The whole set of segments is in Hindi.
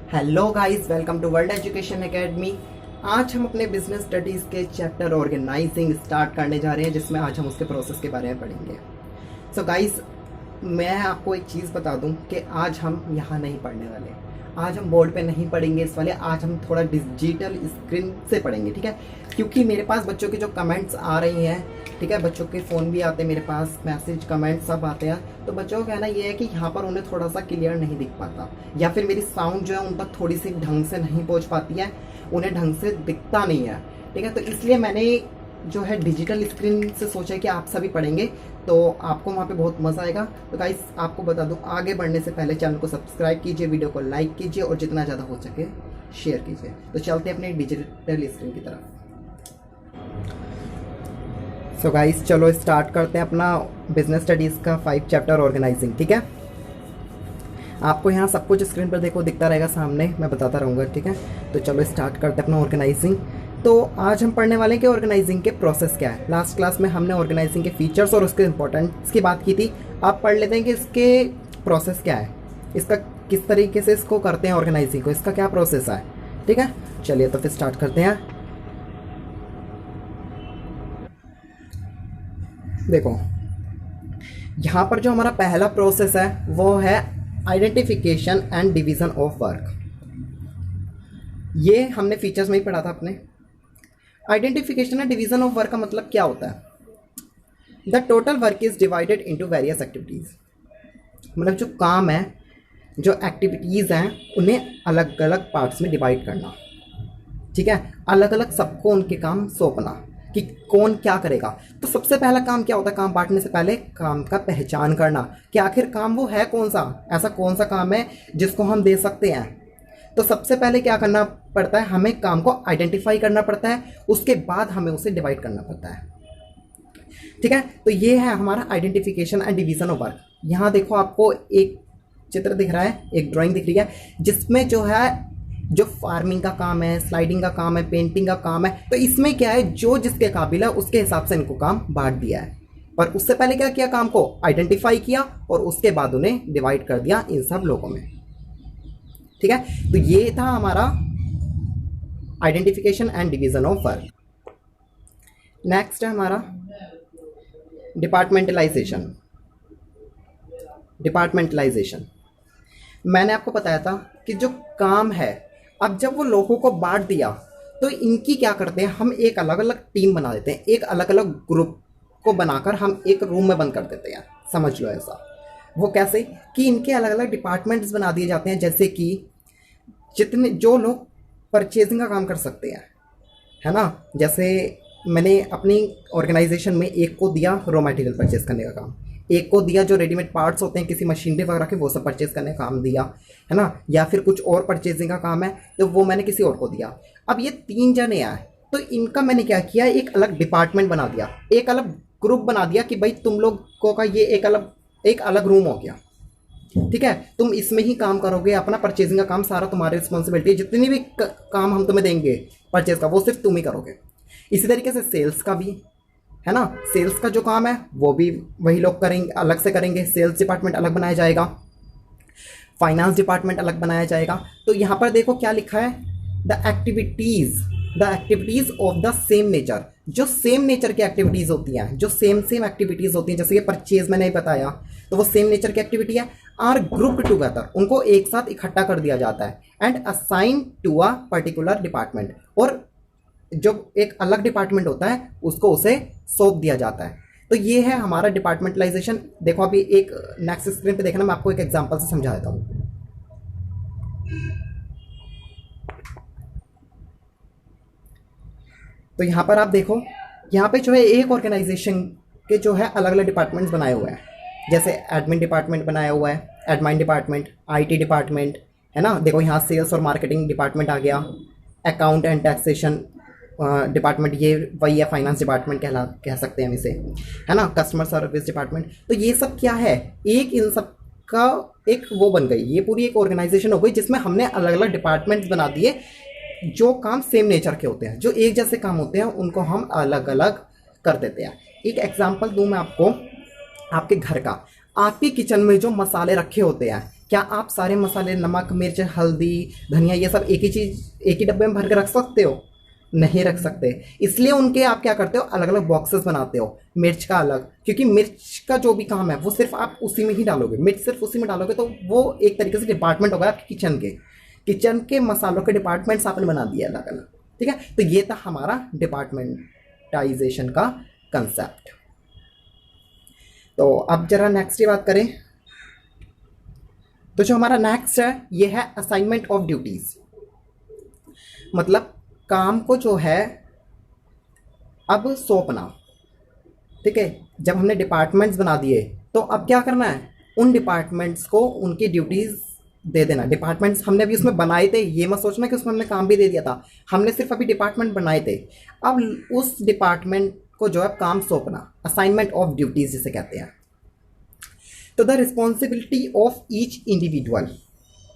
Hello guys, welcome to world education academy. आज हम अपने बिजनेस स्टडीज़ के चैप्टर ऑर्गेनाइजिंग स्टार्ट करने जा रहे हैं, जिसमें आज हम उसके प्रोसेस के बारे में पढ़ेंगे। सो गाइस, मैं आपको एक चीज़ बता दूं कि आज हम यहाँ नहीं पढ़ने वाले, आज हम बोर्ड पे नहीं पढ़ेंगे इस वाले, आज हम थोड़ा डिजिटल स्क्रीन से पढ़ेंगे, ठीक है। क्योंकि मेरे पास बच्चों के जो कमेंट्स आ रही हैं, ठीक है, बच्चों के फ़ोन भी आते हैं मेरे पास, मैसेज कमेंट सब आते हैं, तो बच्चों का कहना ये है कि यहाँ पर उन्हें थोड़ा सा क्लियर नहीं दिख पाता, या फिर मेरी साउंड जो है उन तक थोड़ी सी ढंग से नहीं पहुँच पाती है, उन्हें ढंग से दिखता नहीं है, ठीक है। तो इसलिए मैंने जो है डिजिटल स्क्रीन से सोचा है कि आप सभी पढ़ेंगे तो आपको वहाँ पे बहुत मज़ा आएगा। तो गाइस, आपको बता दूँ, आगे बढ़ने से पहले चैनल को सब्सक्राइब कीजिए, वीडियो को लाइक कीजिए और जितना ज़्यादा हो सके शेयर कीजिए। तो चलते हैं अपने डिजिटल स्क्रीन की तरफ। सो गाइस, चलो स्टार्ट करते हैं अपना बिजनेस स्टडीज़ का 5 चैप्टर ऑर्गेनाइजिंग, ठीक है। आपको यहाँ सब कुछ स्क्रीन पर देखो दिखता रहेगा सामने, मैं बताता रहूँगा, ठीक है। तो चलो स्टार्ट करते हैं अपना ऑर्गेनाइजिंग। तो आज हम पढ़ने वाले हैं कि ऑर्गेनाइजिंग के प्रोसेस क्या है। लास्ट क्लास में हमने ऑर्गेनाइजिंग के फीचर्स और उसके इंपॉर्टेंस की बात की थी। आप पढ़ लेते हैं कि इसके प्रोसेस क्या है, इसका किस तरीके से इसको करते हैं ऑर्गेनाइजिंग को, इसका क्या प्रोसेस है, ठीक है। चलिए तो फिर स्टार्ट करते हैं। देखो, यहाँ पर जो हमारा पहला प्रोसेस है वो है identification and division of work. ये हमने फीचर्स में ही पढ़ा था अपने। Identification and division of work का मतलब क्या होता है? The total work is divided into various activities. मतलब जो काम है, जो एक्टिविटीज़ हैं, उन्हें अलग अलग पार्ट्स में डिवाइड करना, ठीक है। अलग अलग सबको उनके काम सौंपना कि कौन क्या करेगा। तो सबसे पहला काम क्या होता है? काम बांटने से पहले काम का पहचान करना कि आखिर काम वो है कौन सा, ऐसा कौन सा काम है जिसको हम दे सकते हैं। तो सबसे पहले क्या करना पड़ता है? हमें काम को आइडेंटिफाई करना पड़ता है, उसके बाद हमें उसे डिवाइड करना पड़ता है, ठीक है। तो ये है हमारा identification and division of work. यहाँ देखो, आपको एक चित्र दिख रहा है, एक ड्राइंग दिख रही है, जिसमें जो है जो फार्मिंग का काम है, स्लाइडिंग का काम है, पेंटिंग का काम है। तो इसमें क्या है, जो जिसके काबिल है उसके हिसाब से इनको काम बांट दिया है। पर उससे पहले क्या किया? काम को आइडेंटिफाई किया और उसके बाद उन्हें डिवाइड कर दिया इन सब लोगों में, ठीक है। तो ये था हमारा identification and division of work. Next है हमारा डिपार्टमेंटलाइजेशन। डिपार्टमेंटलाइजेशन मैंने आपको बताया था कि जो काम है, अब जब वो लोगों को बांट दिया तो इनकी क्या करते हैं, हम एक अलग अलग टीम बना देते हैं, एक अलग अलग ग्रुप को बनाकर हम एक रूम में बंद कर देते हैं, समझ लो ऐसा। वो कैसे कि इनके अलग अलग डिपार्टमेंट्स बना दिए जाते हैं, जैसे कि जितने जो लोग परचेजिंग का काम कर सकते हैं, है ना। जैसे मैंने अपनी ऑर्गेनाइजेशन में एक को दिया रॉ मटेरियल परचेज करने का काम, एक को दिया जो रेडीमेड पार्ट्स होते हैं किसी मशीनरी वगैरह के, वो सब परचेज करने का काम दिया, है ना। या फिर कुछ और परचेजिंग का काम है तो वो मैंने किसी और को दिया। अब ये 3 जने आए तो इनका मैंने क्या किया, एक अलग डिपार्टमेंट बना दिया, एक अलग ग्रुप बना दिया कि भाई तुम लोगों का ये एक अलग रूम हो गया, ठीक है। तुम इसमें ही काम करोगे, अपना परचेजिंग का काम सारा तुम्हारी रिस्पॉन्सिबिलिटी है, जितनी भी काम हम तुम्हें देंगे परचेज का वो सिर्फ तुम ही करोगे। इसी तरीके से सेल्स का भी है ना, सेल्स का जो काम है वो भी वही लोग करेंगे, अलग से करेंगे, सेल्स डिपार्टमेंट अलग बनाया जाएगा, फाइनेंस डिपार्टमेंट अलग बनाया जाएगा। तो यहाँ पर देखो क्या लिखा है, the activities of the same nature. जो सेम नेचर की एक्टिविटीज होती हैं, जो सेम एक्टिविटीज होती हैं, जैसे ये परचेज मैंने बताया, तो वो सेम नेचर की एक्टिविटी है, आर ग्रुप्ड टुगेदर, उनको एक साथ इकट्ठा कर दिया जाता है, and assign to a particular department, और जो एक अलग डिपार्टमेंट होता है उसको उसे सौंप दिया जाता है। तो ये है हमारा डिपार्टमेंटलाइजेशन। देखो अभी एक नेक्स्ट स्क्रीन पे देखना, मैं आपको एक एग्जांपल से समझा देता हूँ। तो यहाँ पर आप देखो, यहाँ पे जो है एक ऑर्गेनाइजेशन के जो है अलग अलग डिपार्टमेंट्स बनाए हुए हैं, जैसे एडमिन डिपार्टमेंट बनाया हुआ है, एडमिन डिपार्टमेंट, आईटी डिपार्टमेंट, है ना। देखो यहाँ सेल्स और मार्केटिंग डिपार्टमेंट आ गया, अकाउंट एंड टैक्सेशन डिपार्टमेंट, ये वही है, फाइनेंस डिपार्टमेंट कह सकते हैं हम इसे, है ना, कस्टमर सर्विस डिपार्टमेंट। तो ये सब क्या है, एक इन सब का एक वो बन गई, ये पूरी एक ऑर्गेनाइजेशन हो गई जिसमें हमने अलग अलग डिपार्टमेंट्स बना दिए, जो काम सेम नेचर के होते हैं, जो एक जैसे काम होते हैं उनको हम अलग अलग कर देते हैं। एक एग्जांपल दूं मैं आपको आपके घर का। आपके किचन में जो मसाले रखे होते हैं, क्या आप सारे मसाले, नमक, मिर्च, हल्दी, धनिया, ये सब एक ही चीज़ एक ही डब्बे में भर के रख सकते हो? नहीं रख सकते। इसलिए उनके आप क्या करते हो, अलग अलग बॉक्सेस बनाते हो। मिर्च का अलग, क्योंकि मिर्च का जो भी काम है वो सिर्फ आप उसी में ही डालोगे, मिर्च सिर्फ उसी में डालोगे, तो वो एक तरीके से डिपार्टमेंट होगा आपके किचन के मसालों के डिपार्टमेंट्स आपने बना दिया अलग अलग। ठीक है, तो ये था हमारा डिपार्टमेंटाइजेशन का कंसेप्ट। तो अब जरा नेक्स्ट की बात करें, तो जो हमारा नेक्स्ट है ये है असाइनमेंट ऑफ ड्यूटीज। मतलब काम को जो है अब सौंपना। ठीक है, जब हमने डिपार्टमेंट्स बना दिए तो अब क्या करना है, उन डिपार्टमेंट्स को उनकी ड्यूटीज दे देना। डिपार्टमेंट्स हमने अभी उसमें बनाए थे, ये मत सोचना कि उसमें हमने काम भी दे दिया था, हमने सिर्फ अभी डिपार्टमेंट बनाए थे। अब उस डिपार्टमेंट को जो है काम सौंपना, असाइनमेंट ऑफ ड्यूटीज जिसे कहते हैं। तो the responsibility of each individual,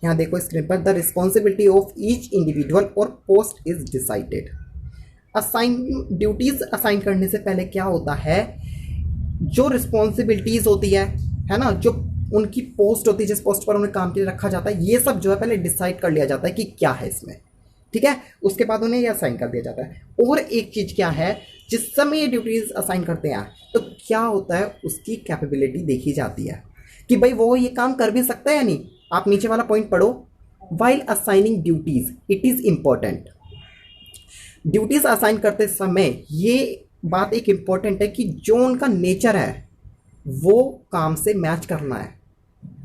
यहाँ देखो स्क्रीन पर, the responsibility of each individual और post is decided. Assign duties assign करने से पहले क्या होता है, जो रिस्पॉन्सिबिलिटीज होती है ना, जो उनकी पोस्ट होती है, जिस पोस्ट पर उन्हें काम के लिए रखा जाता है, ये सब जो है पहले डिसाइड कर लिया जाता है कि क्या है इसमें। ठीक है, उसके बाद उन्हें ये असाइन कर दिया जाता है। और एक चीज़ क्या है, जिस समय ये ड्यूटीज असाइन करते हैं तो क्या होता है, उसकी कैपेबिलिटी देखी जाती है कि भाई वो ये काम कर भी सकता है या नहीं। आप नीचे वाला पॉइंट पढ़ो, while assigning duties it is important. Duties assign करते समय ये बात एक इंपॉर्टेंट है कि जो उनका नेचर है वो काम से मैच करना है,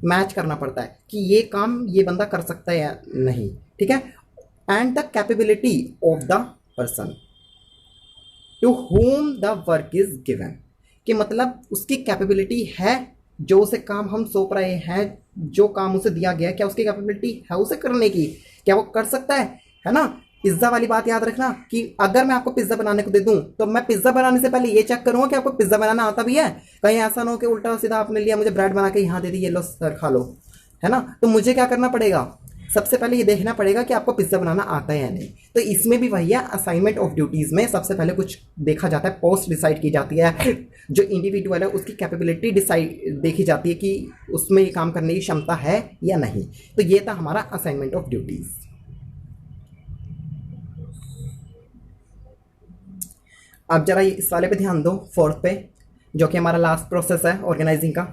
मैच करना पड़ता है कि ये काम ये बंदा कर सकता है या नहीं। ठीक है, and the capability of the person to home the work is given, कि मतलब उसकी कैपेबिलिटी है, जो उसे काम हम सौंप रहे हैं, जो काम उसे दिया गया है, क्या उसकी कैपेबिलिटी है उसे करने की, क्या वो कर सकता है ना। पिज्ज़ा वाली बात याद रखना कि अगर मैं आपको पिज्ज़ा बनाने को दे दूं तो मैं पिज्ज़ा बनाने से पहले ये चेक करूंगा कि आपको पिज्ज़ा बनाना आता भी है। कहीं ऐसा ना हो कि उल्टा सीधा आपने लिया, मुझे ब्रेड बना के यहाँ दे दी, ये लो सर खा लो, है ना। तो मुझे क्या करना पड़ेगा, सबसे पहले ये देखना पड़ेगा कि आपको पिज्ज़ा बनाना आता है या नहीं। तो इसमें भी वही है, असाइनमेंट ऑफ ड्यूटीज़ में सबसे पहले कुछ देखा जाता है, पोस्ट डिसाइड की जाती है, जो इंडिविजुअल है उसकी कैपेबिलिटी डिसाइड देखी जाती है कि उसमें ये काम करने की क्षमता है या नहीं। तो ये था हमारा असाइनमेंट ऑफ ड्यूटीज़। अब जरा इस वाले पे ध्यान दो, फोर्थ पे, जो कि हमारा लास्ट प्रोसेस है ऑर्गेनाइजिंग का,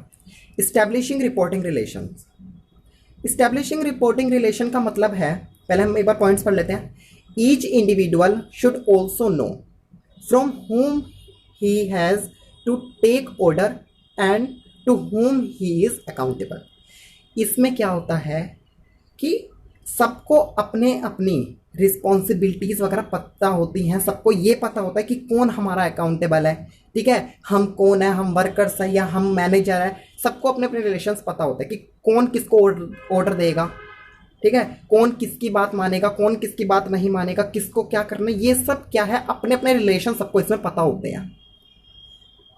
establishing reporting relation. Establishing reporting relation का मतलब है, पहले हम एक बार पॉइंट्स पढ़ लेते हैं। Each individual should also know from whom he has to take order and to whom he is accountable। इसमें क्या होता है कि सबको अपने अपनी रिस्पॉन्सिबिलिटीज़ वगैरह पता होती हैं, सबको ये पता होता है कि कौन हमारा अकाउंटेबल है। ठीक है, हम कौन है, हम वर्कर्स हैं या हम मैनेजर है, सबको अपने अपने रिलेशंस पता होते हैं कि कौन किसको ऑर्डर देगा। ठीक है, कौन किसकी बात मानेगा, कौन किसकी बात नहीं मानेगा, किसको क्या करना, ये सब क्या है, अपने अपने रिलेशन सबको इसमें पता होते हैं,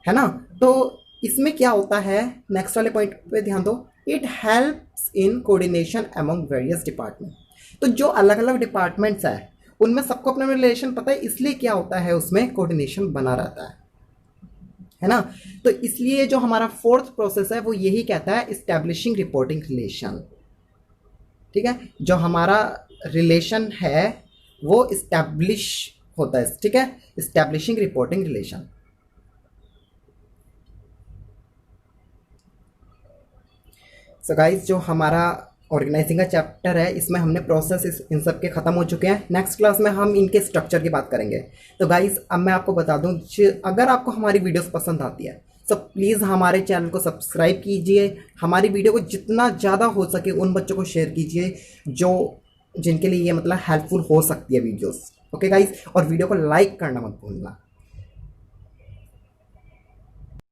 है ना। तो इसमें क्या होता है, नेक्स्ट वाले पॉइंट पे ध्यान दो, it helps in coordination among various department. तो जो अलग अलग डिपार्टमेंट्स हैं उनमें सबको अपना रिलेशन पता है, इसलिए क्या होता है, उसमें कोऑर्डिनेशन बना रहता है ना। तो इसलिए जो हमारा फोर्थ प्रोसेस है वो यही कहता है, इस्टेब्लिशिंग रिपोर्टिंग रिलेशन। ठीक है, जो हमारा रिलेशन है वो इस्टेब्लिश होता है। ठीक है, establishing reporting relation. So guys, जो हमारा ऑर्गेनाइजिंग का चैप्टर है इसमें हमने प्रोसेस इन सब के ख़त्म हो चुके हैं। नेक्स्ट क्लास में हम इनके स्ट्रक्चर की बात करेंगे। तो गाइस, अब मैं आपको बता दूं, अगर आपको हमारी वीडियोस पसंद आती है तो प्लीज़ हमारे चैनल को सब्सक्राइब कीजिए, हमारी वीडियो को जितना ज़्यादा हो सके उन बच्चों को शेयर कीजिए जो जिनके लिए ये मतलब हेल्पफुल हो सकती है वीडियोस। ओके गाइस, और वीडियो को लाइक करना मत भूलना।